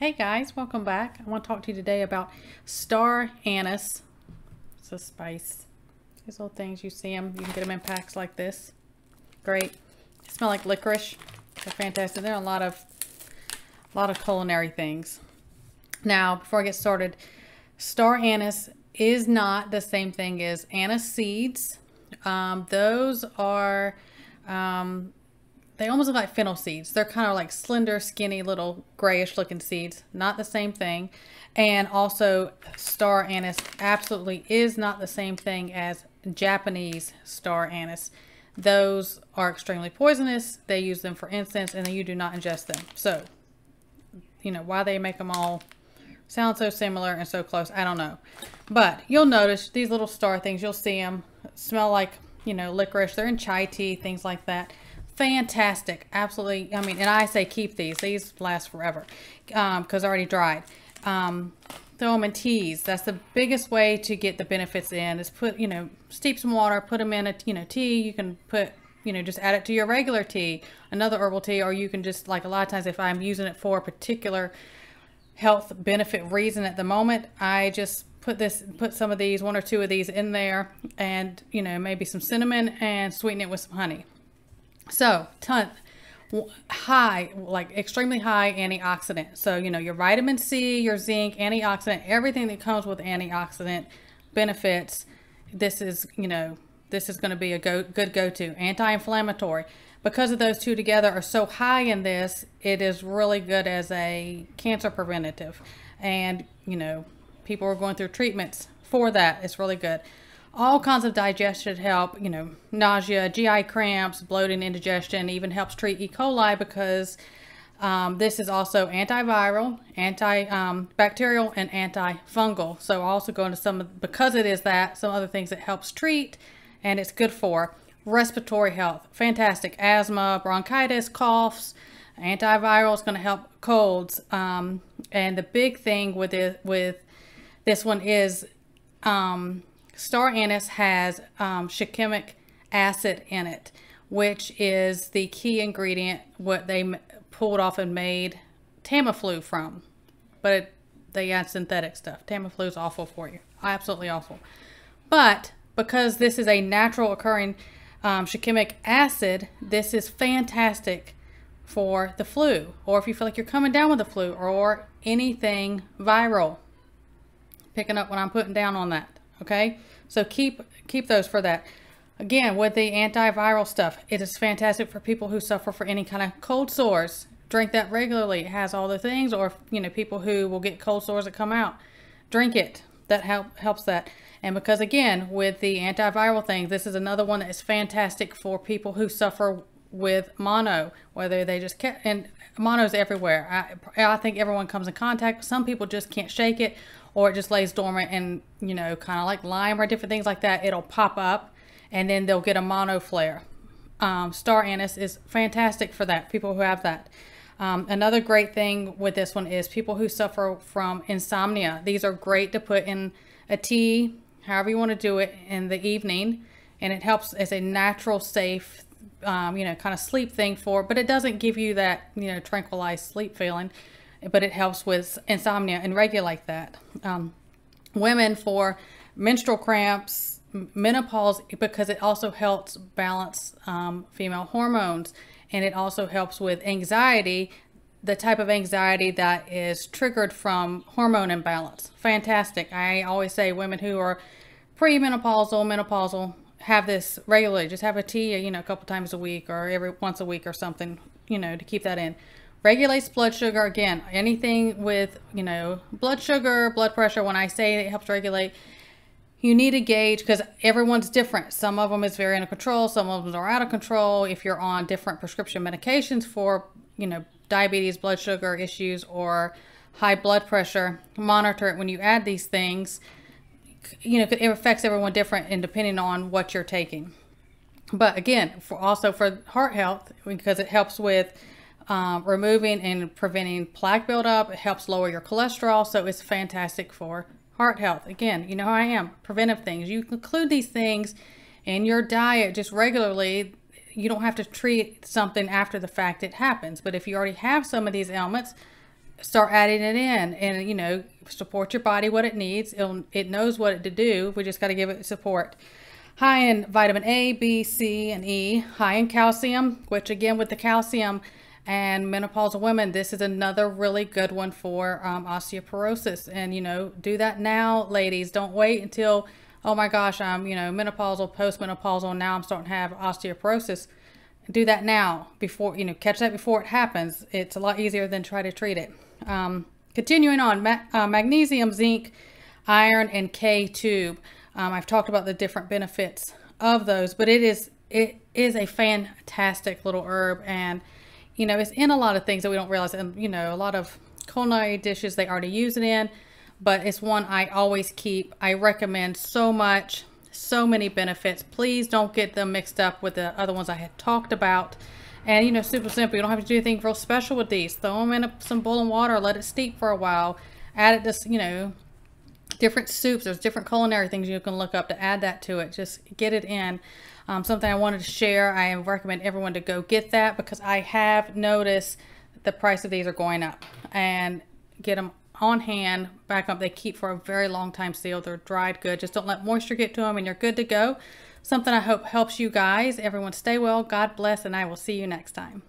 Hey guys, welcome back. I want to talk to you today about star anise. It's a spice. These little things, you see them, you can get them in packs like this. Great. They smell like licorice. They're fantastic. They're a lot of culinary things. Now, before I get started, star anise is not the same thing as anise seeds. Those are they almost look like fennel seeds. They're kind of like slender, skinny, little grayish looking seeds. Not the same thing. And also, star anise absolutely is not the same thing as Japanese star anise. Those are extremely poisonous. They use them for incense, and you do not ingest them. So, you know, why they make them all sound so similar and so close, I don't know. But you'll notice these little star things, you'll see them smell like, you know, licorice. They're in chai tea, things like that. Fantastic. Absolutely. I mean, and I say keep these last forever because they're already dried. Throw them in teas. That's the biggest way to get the benefits in is put, you know, steep some water, put them in a, you know, tea. You can put, you know, just add it to your regular tea, another herbal tea, or you can just, like a lot of times if I'm using it for a particular health benefit reason at the moment, I just put some of these, one or two of these in there, and, you know, maybe some cinnamon and sweeten it with some honey. So, high, like extremely high antioxidant. So, you know, your vitamin C, your zinc, antioxidant, everything that comes with antioxidant benefits. This is, you know, this is going to be a good go-to. Anti-inflammatory. Because of those two together are so high in this, it is really good as a cancer preventative. And, you know, people are going through treatments for that. It's really good. All kinds of digestion help, you know, nausea, GI cramps, bloating, indigestion, even helps treat E. coli because this is also antiviral, antibacterial, and antifungal. So I'll also go into because it is that, some other things it helps treat, and it's good for respiratory health. Fantastic. Asthma, bronchitis, coughs, antiviral is going to help colds. And the big thing with this one is star anise has shikimic acid in it, which is the key ingredient what they pulled off and made Tamiflu from. But they add synthetic stuff. Tamiflu is awful for you. Absolutely awful. But because this is a natural occurring shikimic acid, this is fantastic for the flu, or if you feel like you're coming down with the flu, or anything viral. Picking up what I'm putting down on that. Okay, so keep those for that. Again, with the antiviral stuff, it is fantastic for people who suffer for any kind of cold sores. Drink that regularly. It has all the things, or, you know, people who will get cold sores that come out. Drink it. That helps that. And because, again, with the antiviral thing, this is another one that is fantastic for people who suffer with mono, whether they just can't, and mono's everywhere. I think everyone comes in contact. Some people just can't shake it, or it just lays dormant, and, you know, kind of like Lyme or different things like that, it'll pop up and then they'll get a mono flare. Star anise is fantastic for that, people who have that. Another great thing with this one is people who suffer from insomnia. These are great to put in a tea, however you want to do it, in the evening, and it helps as a natural, safe, you know, kind of sleep thing but it doesn't give you that, you know, tranquilized sleep feeling, but it helps with insomnia and regulate that. Women for menstrual cramps, menopause, because it also helps balance female hormones, and it also helps with anxiety, the type of anxiety that is triggered from hormone imbalance. Fantastic. I always say women who are premenopausal, menopausal, have this regularly. Just have a tea, you know, a couple times a week or once a week or something, you know, to keep that in. Regulates blood sugar. Again, anything with, you know, blood sugar, blood pressure, when I say it helps regulate, you need to gauge, because everyone's different. Some of them is very under control. Some of them are out of control. If you're on different prescription medications for, you know, diabetes, blood sugar issues, or high blood pressure, monitor it when you add these things. You know, it affects everyone different and depending on what you're taking. But again, also for heart health, because it helps with removing and preventing plaque buildup. It helps lower your cholesterol, so it's fantastic for heart health. Again, you know how I am, preventive things. You include these things in your diet just regularly. You don't have to treat something after the fact it happens. But if you already have some of these ailments, start adding it in, and you know, support your body what it needs. It knows what to do. We just got to give it support. High in vitamin A, B, C, and E. High in calcium, which again, with the calcium and menopausal women, this is another really good one for osteoporosis. And you know, do that now, ladies. Don't wait until, oh my gosh, I'm, you know, menopausal, postmenopausal, now I'm starting to have osteoporosis. Do that now, before, you know, catch that before it happens. It's a lot easier than try to treat it. Continuing on, magnesium, zinc, iron, and K-tube. I've talked about the different benefits of those, but it is a fantastic little herb, and you know, it's in a lot of things that we don't realize. And you know, a lot of culinary dishes they already use it in, but it's one I always keep. I recommend so much, so many benefits. Please don't get them mixed up with the other ones I had talked about. And you know, super simple. You don't have to do anything real special with these. Throw them in some boiling water, let it steep for a while. Add it to, you know, different soups. There's different culinary things you can look up to add that to it. Just get it in. Something I wanted to share. I recommend everyone to go get that, because I have noticed the price of these are going up. And get them on hand, back up. They keep for a very long time sealed. They're dried good. Just don't let moisture get to them and you're good to go. Something I hope helps you guys. Everyone stay well. God bless, and I will see you next time.